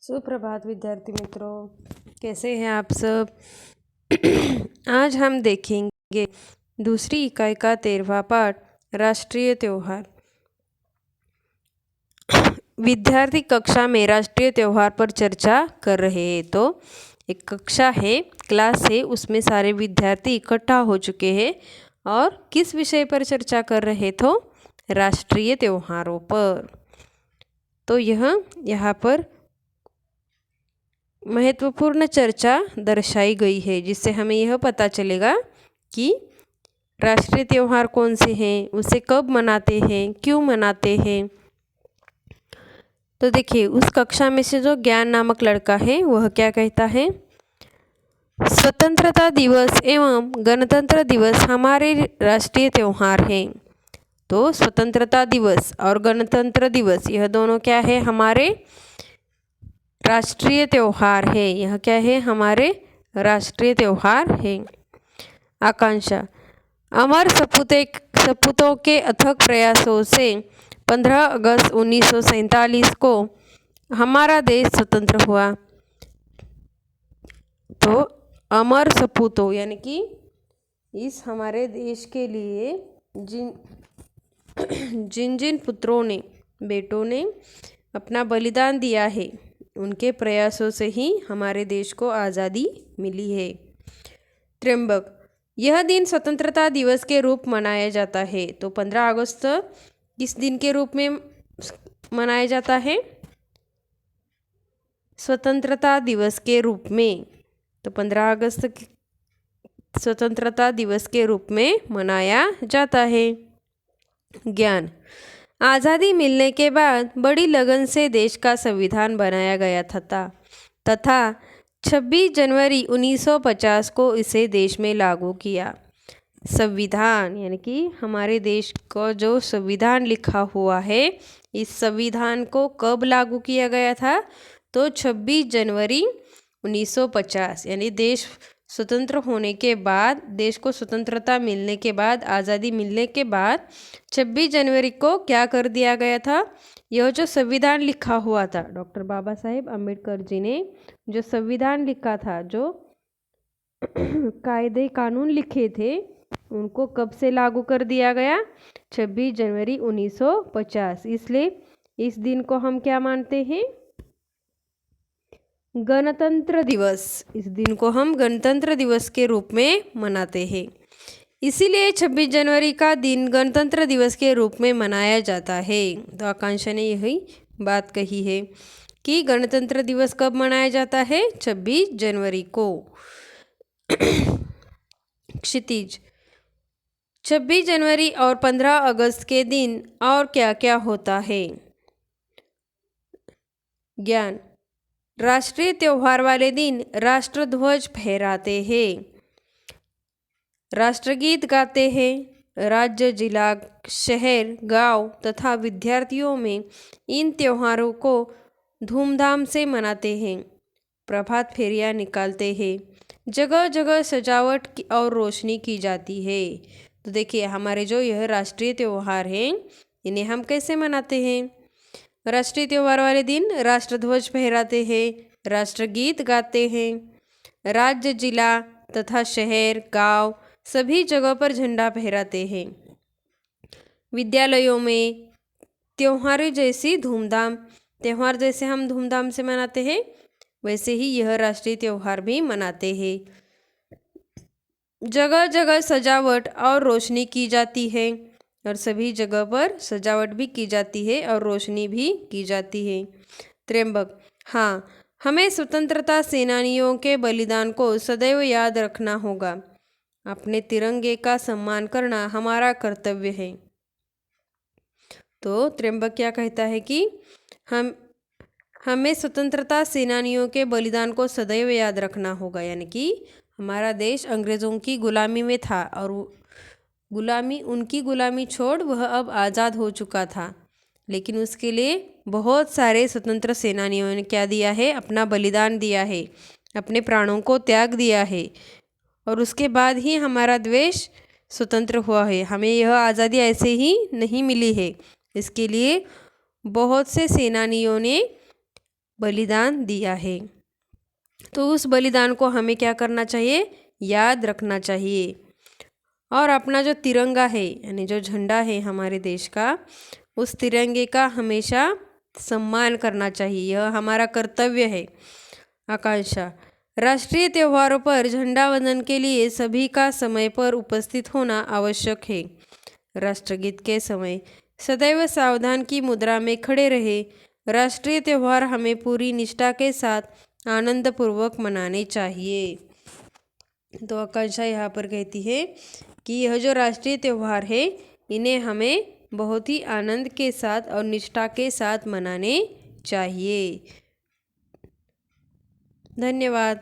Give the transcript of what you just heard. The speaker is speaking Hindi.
सुप्रभात विद्यार्थी मित्रों, कैसे हैं आप सब। आज हम देखेंगे दूसरी इकाई का 13वां पाठ राष्ट्रीय त्योहार। विद्यार्थी कक्षा में राष्ट्रीय त्योहार पर चर्चा कर रहे हैं। तो एक कक्षा है, क्लास है, उसमें सारे विद्यार्थी इकट्ठा हो चुके हैं और किस विषय पर चर्चा कर रहे तो राष्ट्रीय त्योहारों पर। तो यहाँ पर महत्वपूर्ण चर्चा दर्शाई गई है, जिससे हमें यह पता चलेगा कि राष्ट्रीय त्योहार कौन से हैं, उसे कब मनाते हैं, क्यों मनाते हैं। तो देखिए, उस कक्षा में से जो ज्ञान नामक लड़का है वह क्या कहता है, स्वतंत्रता दिवस एवं गणतंत्र दिवस हमारे राष्ट्रीय त्योहार हैं। तो स्वतंत्रता दिवस और गणतंत्र दिवस यह दोनों क्या है, हमारे राष्ट्रीय त्योहार है। यह क्या है, हमारे राष्ट्रीय त्योहार है। आकांक्षा, अमर सपूतों के अथक प्रयासों से 15 अगस्त 1947 को हमारा देश स्वतंत्र हुआ। तो अमर सपूतों यानी कि इस हमारे देश के लिए जिन जिन पुत्रों ने, बेटों ने अपना बलिदान दिया है, उनके प्रयासों से ही हमारे देश को आज़ादी मिली है। त्र्यंबक, यह दिन स्वतंत्रता दिवस के रूप मनाया जाता है। तो 15 अगस्त किस दिन के रूप में मनाया जाता है, स्वतंत्रता दिवस के रूप में। तो 15 अगस्त स्वतंत्रता दिवस के रूप में मनाया जाता है। ज्ञान, आज़ादी मिलने के बाद बड़ी लगन से देश का संविधान बनाया गया तथा 26 जनवरी 1950 को इसे देश में लागू किया। संविधान यानी कि हमारे देश का जो संविधान लिखा हुआ है, इस संविधान को कब लागू किया गया था, तो 26 जनवरी 1950 यानी देश स्वतंत्र होने के बाद, देश को स्वतंत्रता मिलने के बाद, आज़ादी मिलने के बाद 26 जनवरी को क्या कर दिया गया था, यह जो संविधान लिखा हुआ था, डॉक्टर बाबा साहेब अम्बेडकर जी ने जो संविधान लिखा था, जो कायदे कानून लिखे थे, उनको कब से लागू कर दिया गया, 26 जनवरी 1950। इसलिए इस दिन को हम क्या मानते हैं, गणतंत्र दिवस। इस दिन को हम गणतंत्र दिवस के रूप में मनाते हैं। इसीलिए 26 जनवरी का दिन गणतंत्र दिवस के रूप में मनाया जाता है। तो आकांक्षा ने यही बात कही है कि गणतंत्र दिवस कब मनाया जाता है, 26 जनवरी को। क्षितिज, 26 जनवरी और 15 अगस्त के दिन और क्या क्या होता है। ज्ञान, राष्ट्रीय त्योहार वाले दिन राष्ट्रध्वज फहराते हैं, राष्ट्रगीत गाते हैं। राज्य, जिला, शहर, गांव तथा विद्यार्थियों में इन त्योहारों को धूमधाम से मनाते हैं। प्रभात फेरियां निकालते हैं, जगह जगह सजावट और रोशनी की जाती है। तो देखिए, हमारे जो यह राष्ट्रीय त्योहार हैं, इन्हें हम कैसे मनाते हैं। राष्ट्रीय त्योहार वाले दिन राष्ट्रध्वज फहराते हैं, राष्ट्रगीत गाते हैं, राज्य, जिला तथा शहर, गांव सभी जगह पर झंडा फहराते हैं। विद्यालयों में त्योहार जैसे हम धूमधाम से मनाते हैं, वैसे ही यह राष्ट्रीय त्योहार भी मनाते हैं। जगह जगह सजावट और रोशनी की जाती है, और सभी जगह पर सजावट भी की जाती है और रोशनी भी की जाती है। त्र्यंबक, हाँ, हमें स्वतंत्रता सेनानियों के बलिदान को सदैव याद रखना होगा। अपने तिरंगे का सम्मान करना हमारा कर्तव्य है। तो त्र्यंबक क्या कहता है कि हमें स्वतंत्रता सेनानियों के बलिदान को सदैव याद रखना होगा, यानी कि हमारा देश अंग्रेज़ों की गुलामी में था और उनकी गुलामी छोड़ वह अब आज़ाद हो चुका था, लेकिन उसके लिए बहुत सारे स्वतंत्र सेनानियों ने क्या दिया है, अपना बलिदान दिया है, अपने प्राणों को त्याग दिया है, और उसके बाद ही हमारा देश स्वतंत्र हुआ है। हमें यह आज़ादी ऐसे ही नहीं मिली है। इसके लिए बहुत से सेनानियों ने बलिदान दिया है। तो उस बलिदान को हमें क्या करना चाहिए, याद रखना चाहिए। और अपना जो तिरंगा है यानी जो झंडा है हमारे देश का, उस तिरंगे का हमेशा सम्मान करना चाहिए, यह हमारा कर्तव्य है। आकांक्षा, राष्ट्रीय त्योहारों पर झंडा वंदन के लिए सभी का समय पर उपस्थित होना आवश्यक है। राष्ट्रगीत के समय सदैव सावधान की मुद्रा में खड़े रहे। राष्ट्रीय त्यौहार हमें पूरी निष्ठा के साथ आनंदपूर्वक मनाने चाहिए। तो आकांक्षा यहाँ पर कहती है कि यह जो राष्ट्रीय त्यौहार है इन्हें हमें बहुत ही आनंद के साथ और निष्ठा के साथ मनाने चाहिए। धन्यवाद।